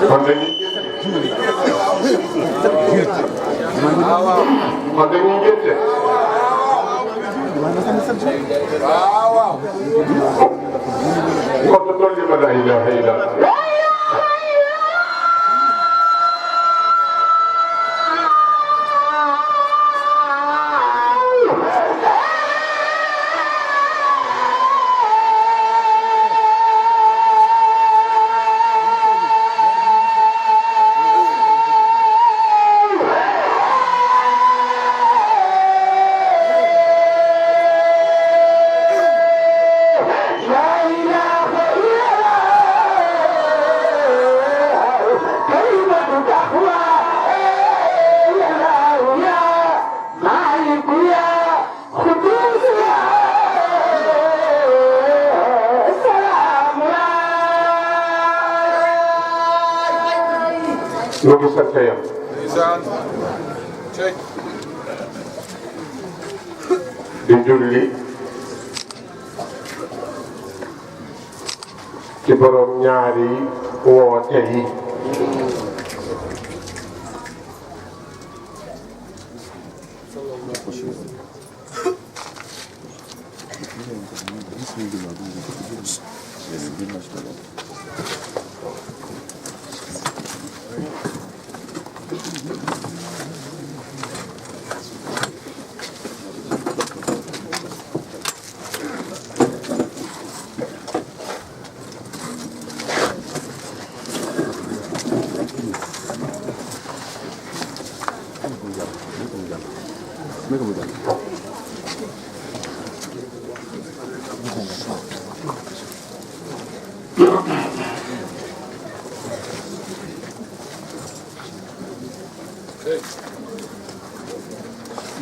kon dañuy kon dañuy gënte. waaw. kon dolli ma la ilaha illallah. loolu sant yàlla. di julli ci borom ñaari woote yi.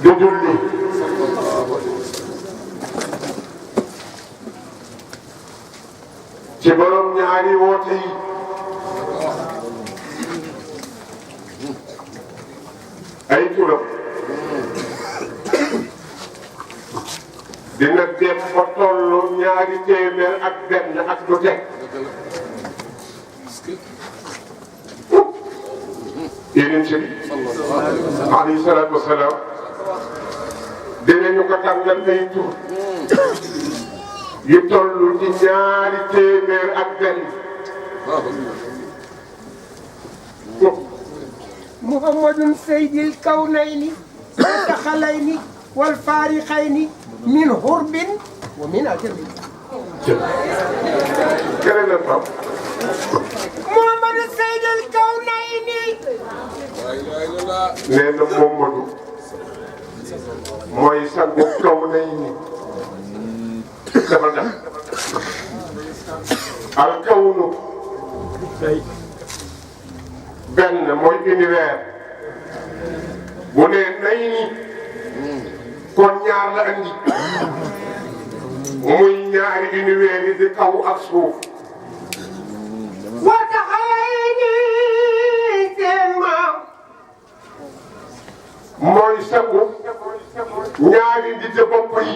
di julli ci borom ñaari woote yi. ay turam dina dem ba tollu ñaari téeméer ak benn ak lu teg. Yonent bi alayhi salaatu wa salaam dinañu ko tàngal ay tur yu toll ci ñaari téeméer ak benn. Muhammadun sayyidil kawnayni wal daxalayni wal faariqayni min hurbin wa min ajabin. keneen la Pape. Muhammadun sayyidil kawnayni. nee na Momadou mooy sangu kawnayni. dafa def al kawnu benn mooy univers bu nee nay ni kon ñaar la andi muy ñaari univers yi di kaw ak suuf. wa daxalayni seen maam. mooy sangu ñaari di bopp yi.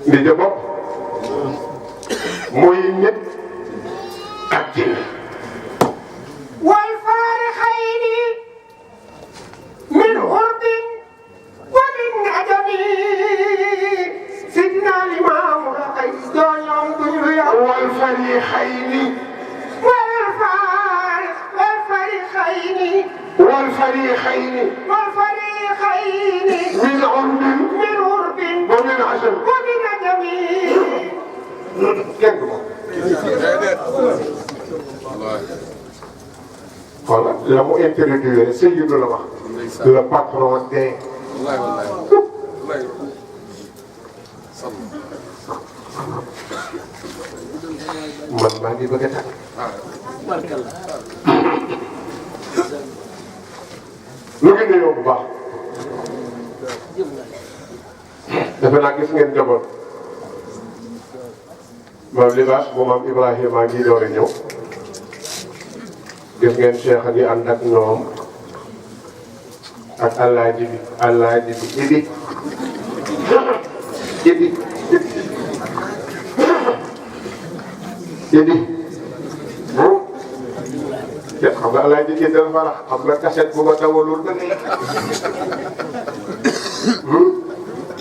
di de bopp mooy nit ak jinne. wal faariqayni min hurbin wa min ajabin. sidna Limaamu la ay doñoom duñu yàq. wal fariqayni. wal fariqayni. wal fariqayni. wal fariqayni. min urbin. min hurbin. wa min ajab. wa min ajabin. kenn du moom. voilà la mu introduire Seydou la wax. le patron des. man maa ngi bëgg a tàgg. lu ngi nuyoo bu baax. defe naa gis ngeen njaboot. maam Libaas bu maam Ibrahima ngi door a ñëw. gis ngeen Cheikh di ànd ak ñoom ak Alaaji bi Idi Idi te xam nga alaay di dal farax xam nga cassette bu ma dawalul ba léegi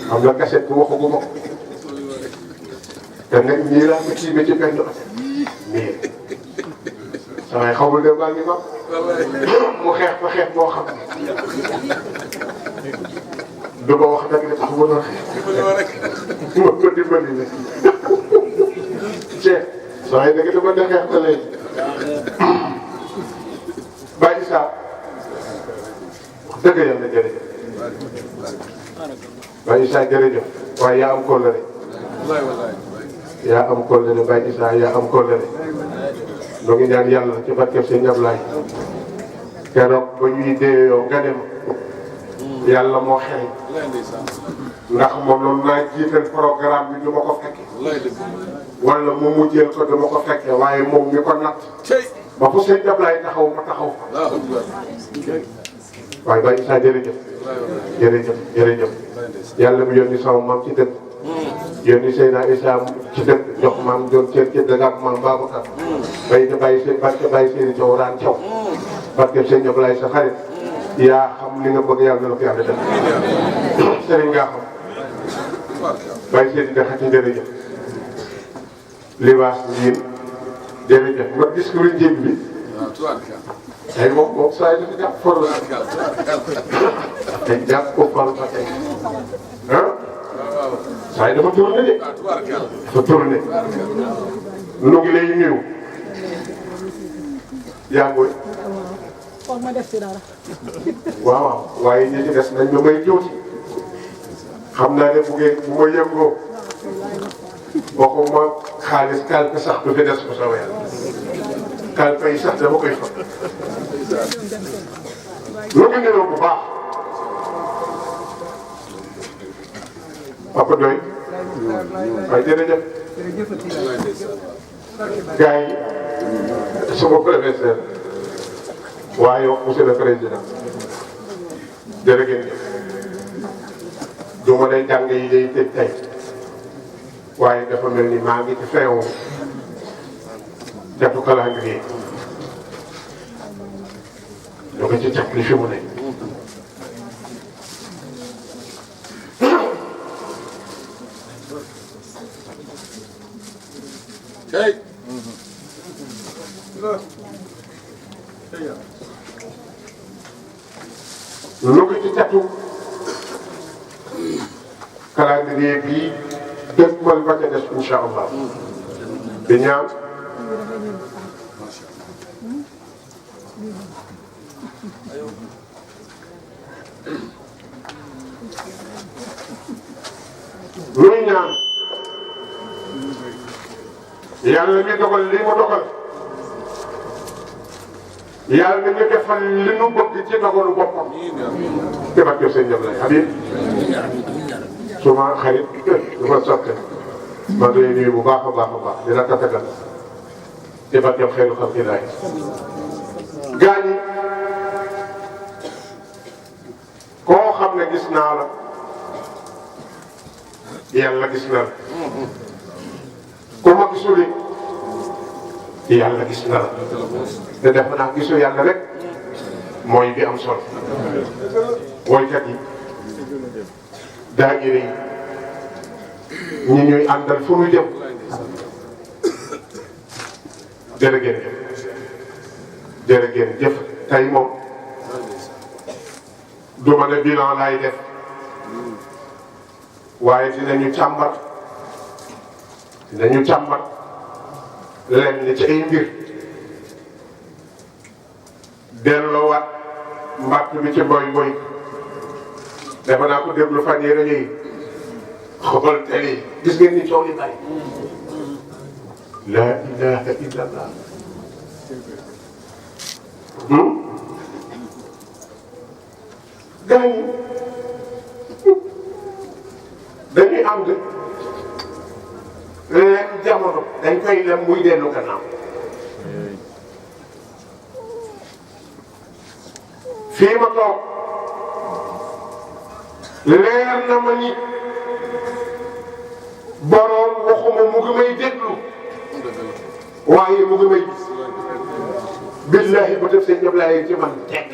xam nga cassette bu waxaguma ko te nag ñii laa ko tiimee ci benn oto nii samay xamul ne maa ngi ma mu xeex fa xeex boo xam du ma wax nag li tax mu doon xeex ma ko dimbali ne Cheikh saa yi nag dama ne xeex ba léegi Baye Issa wax dëgg yàlla jërëjëf Baye Issa jërëjëf waaye yaa am kóllëre yaa am kóllëre Baye Issa yaa am kóllëre ñoo ngi ñaan yàlla ci barkeb Sëñ Ablaye keroog ba ñuy déeyoo nga dem yàlla moo xel ndax moom loolu naa jiital programme bi du ma ko fekke wala mu mujjeel ko du ma ko fekke waaye moom mi ko natt ba fu Sëñ Ablaye taxaw ma taxaw fa waaye Baye Issa jërëjëf jërëjëf jërëjëf yàlla mu yónni sama maam ci dëkk yónni Seyna Issa ci dëkk jox maam doon cër ci dëgg ak maam Babacar bay te bàyyi seen barke bàyyi seen i coow daan caw barke Sëñ Ablaye sa xarit yaa xam li nga bëgg yàlla na la ko yàlla def sëriñ nga xam bàyyi seen i dëkk ci jërëjëf libaas njiin jërëjëf ma discours njëg bi tey moom saa yi dafa jàpp for la tey jàpp ko fal ba tey ah saa yi dafa tourné de dafa tourné nu ngi lay nuyu yaa ngi foog ma def ci dara. waaw waaye ñi ci des nañ ma may tuuti xam naa ne bu ma yëngoo waxuma xaalis kalpe sax du fi des bu soobee yàlla kalpe yi sax dama koy fa lu ngi niroo bu baax Papa Doy waaye jërëjëf gars yi sama professeur waaye wax monsieur le président jërëjëf du ma day jàng yi day tëj tey waaye dafa mel ni maa ngi ci feewu jàpp calendrier ñu ko ci jàpp li fi mu ne Hey. lu ko ci jàpp calendrier bii dëgg man ba ca des incha allah di ñaan luy ñaan yàlla mi dogal lii mu dogal yàlla na ñu defal li nu bëgg ci dogalu boppam te barke sëñ Ablaye Habib suma xarit du ma sotte maa ngi lay nuyu bu baax a baax a baax dina tatagal te barke xeetu xam ci laay gaañ yi koo xam ne gis naa la yàlla gis na la ku ma gisul yàlla gis na la te def naa gisu yàlla rek mooy bi am solo woykat yi daayira yi ñi ñuy àndal fu ñu jëm jërë jëf tey moom du ma ne bilan laay def waaye dinañu càmbar lenn ci ay mbir delloowaat mbàtt bi ci boy boy dafa naa ko déglu fan yii rajo yi xool télé yi gis ngeen ni coow li bari la ilaha illallah gars yi dañuy am de lem jamono dañ koy lem muy dellu gannaaw fii ma toog leer na ma ni boroom waxuma mu ngi may déglu mu ngi may gis billahi ba def seen ñëpp laay ci man teg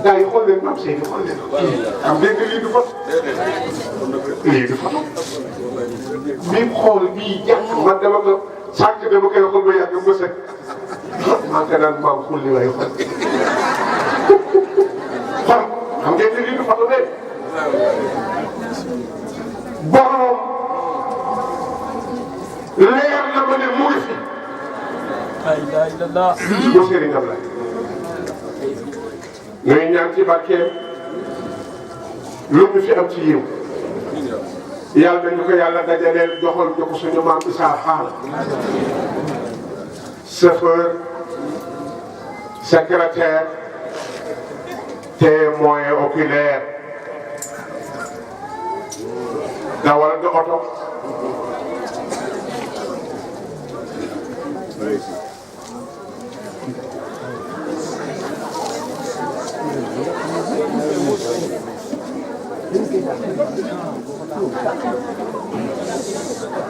gars yi xool leen maam Seydou xool leen am dégg lii du fa lii du fa bii xool bii jàpp man dama ko sànq dama koy xool ba yàgg ba sëg maa ngi naan maam xul li waaye xool xool xam ngeen ne lii du fa de borom leer na ma ne mu ngi fi. bu Serigne Ablaye ñuy ñaan ci barkeem lu ñu fi am ci yiw yàlla nañu ko yàlla dajaleel joxal ñu ko suñu maam Issa Fall chauffeur secrétaire témoin oculaire dawal de oto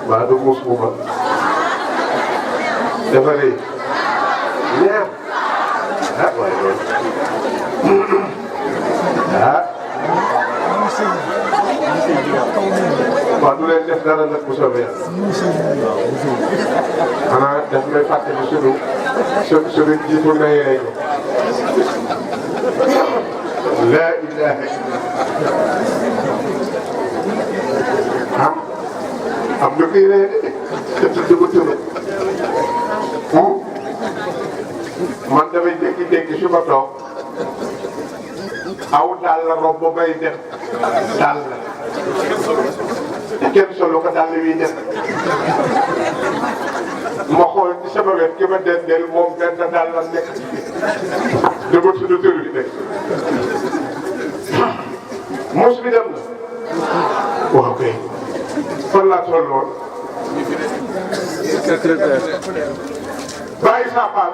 waa du muus bu ma dafa rëy ñaar ah waaye loolu ah waaw du leen def dara nag bu soobee xanaa daf may fàttali suñu jiitu nay rek la ilaha am na kuy ree de te tudd man damay jékki-jékki su ma toog aw daal la rob ba bay def daal la te kenn solo ko daal wi def ma xool ci sama wet ki ma dendeel moom benn daal la nekk dama tudd tur bi nekk mos bi dem na waaw kay fan laa toll woon bàyyi saa paal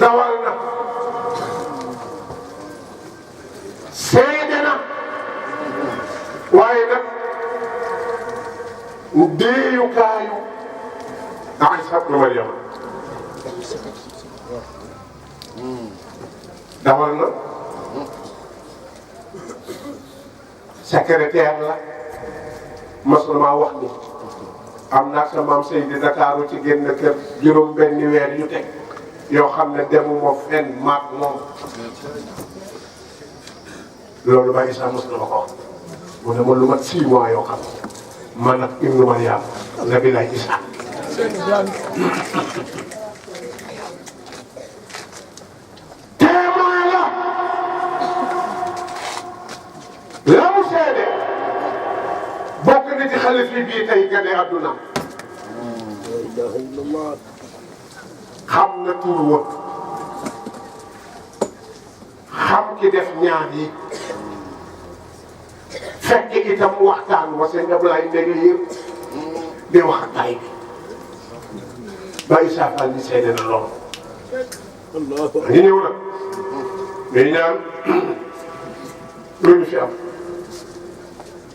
dawal na seede na waaye nag deeyukaayu Iisa ibnu Maryam dawal na secrétaire la mos na maa wax ni am naa sa maam Seydi Dakar ci génn kër juróom benni weer yu teg yoo xam ne demuma fenn maag moom loolu ba Issa mos na ma ko wax mu ne ma lu mat 6 mois yoo xam man ak Ibnu Maryam nabi lay Issa témoin la mu seede bokk na ci xale fii bii tey gane àdduna xam na tur wa xam ki def ñaan yi fekk itam waxtaan wa sëñ Ablaye ndege yëpp di wax ak tay bi ba Issa Fall di seede na lool ñu ñëw nag day ñaan lu ñu fi am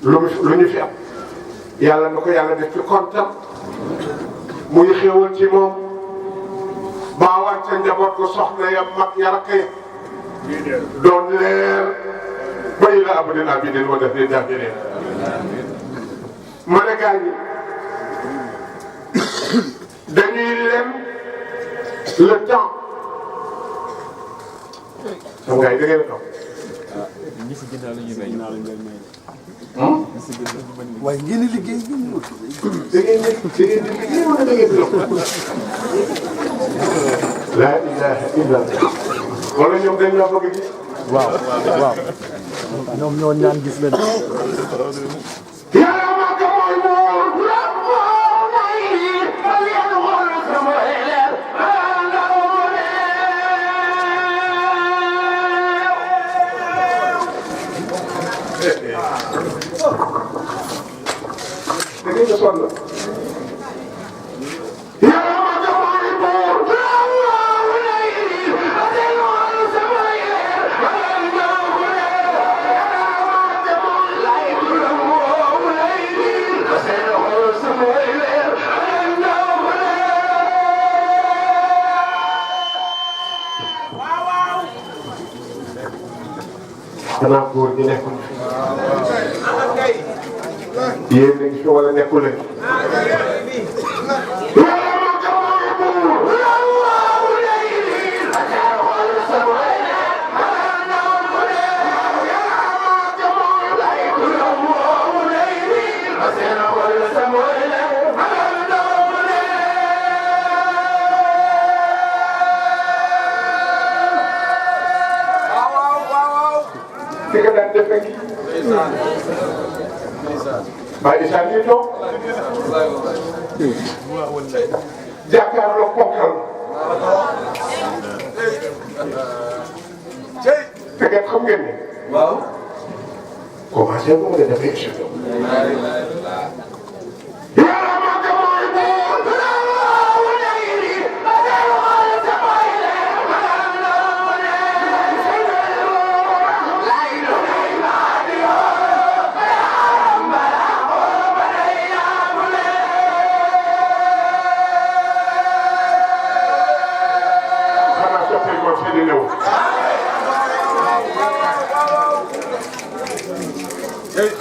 lu ñu fi am yàlla na ko yàlla def ci kontam muy xéewal ci moom baawaan ca njaboot ko soxna ya mag ya rakk ya doon leer ba ila abadin abidin wa def di daafireen ma ne gaa ñi dañuy lem le temps xam nga da ngeen a toog waaye ngeen liggéey da ngeen di liggéey wala da ngeen di dox laa ilaha illa allah wala ñoom dañ la bëgg gis waaw waaw ñoom ñoo ñaan gis leen yàlla maa ko mooy moom la moo nay al yàlla xool sama leer da ngeen a sonn yàlla maa ko mooy moom la moo nay al yàlla xool sama leer yàlla maa ko mooy lay la moo nay xanaa góor ñi nekkul yéen a ngi fi wala nekkul leen. ki nga daan def rek Baye Issa ñuy toog jàkkaarloo ponkal te ngeen xam ngeen ne waaw commencé bu mu ne dafay échec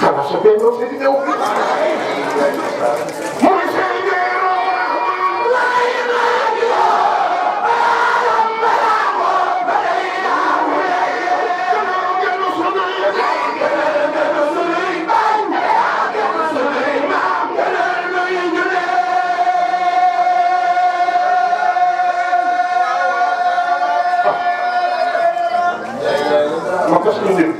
xanaa sa benn bopp di ñëw mooy ma tas ñu nit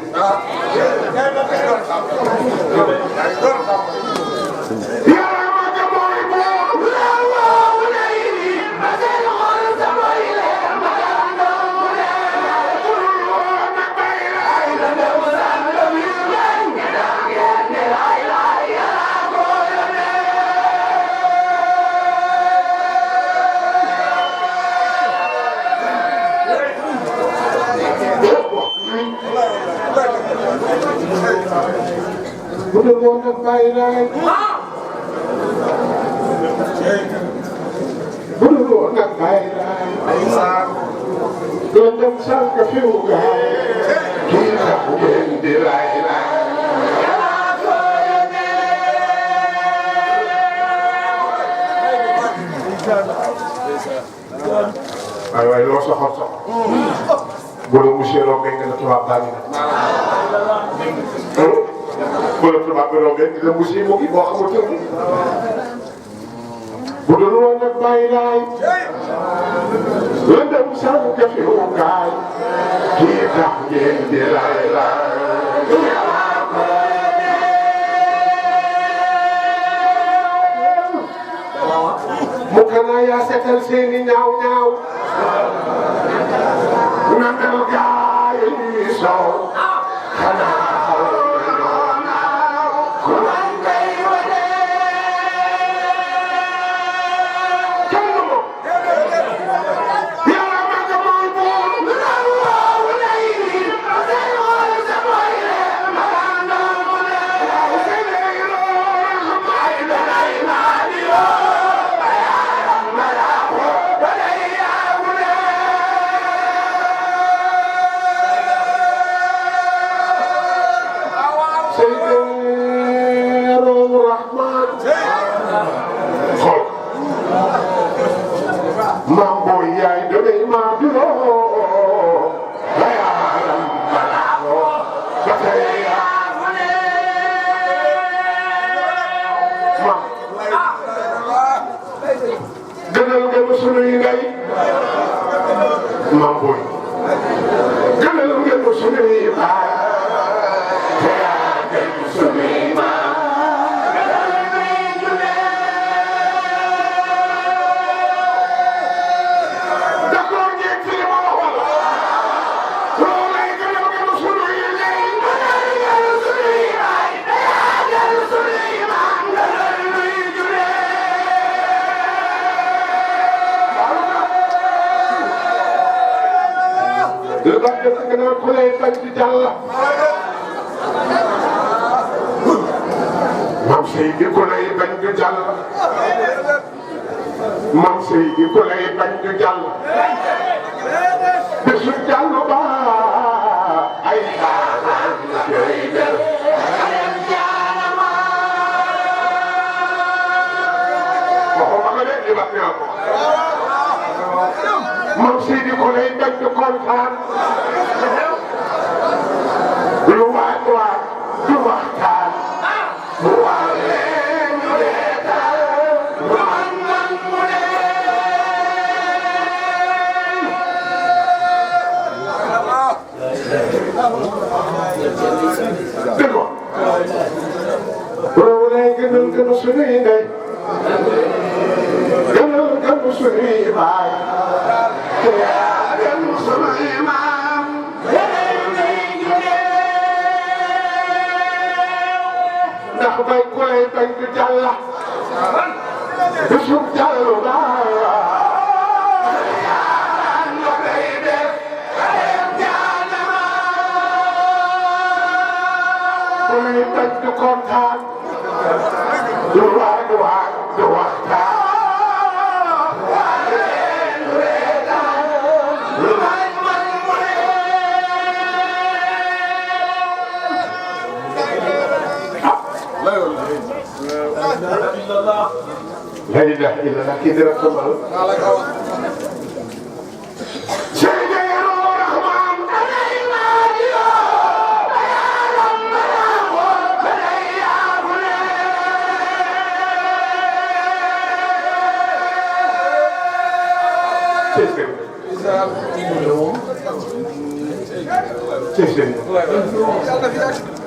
bu dul woon nag bàyyi laay bu dul woon nag bàyyi laay doon dem sànq fi mu gaay kii tax ngeen di laay laay waay waay loo soxor soxor bu la monsieur Lo ngay nga tubaab baa ngi bu la tubaab bi roogee gis nga monsieur mu ngi boo xamul kër gi bu dul woon nag bàyyi laay lëndëm sànq fi mu gaay kii tax ngeen di laay laay mu kanaa yaa seetal seeni ñaaw ñaaw na mel gaay yi soow xanaa gënal nga ma sunuy ndey maam booy gënal nga ma sunuy baay te yaa gën sunuy maam d'accord ngeen ci li ma waxoon loolay gënal nga ma sunuy ndey gënal nga ma sunuy baay te yaa gën sunuy maam gënal nuy juree le ba def nga naan ku lay bañ di jàll maam Seydi ku lay bañ di jàll maam Seydi ku lay bañ di jàll bisu jàll ba ay bañ di kontaan lu waay waay du waxtaan bu waawee ñu reetaan lu man mu ne dëgg ko loolu lay gënal suñuy ndey gënal suñuy baay te yaa gën suñuy maam ndax bay ku lay bañ du jàlla du suuf jàllu baay lay bañ du kontaan du waay du waay du waxtaan la ilaha illallah kii dara xamal Cesare.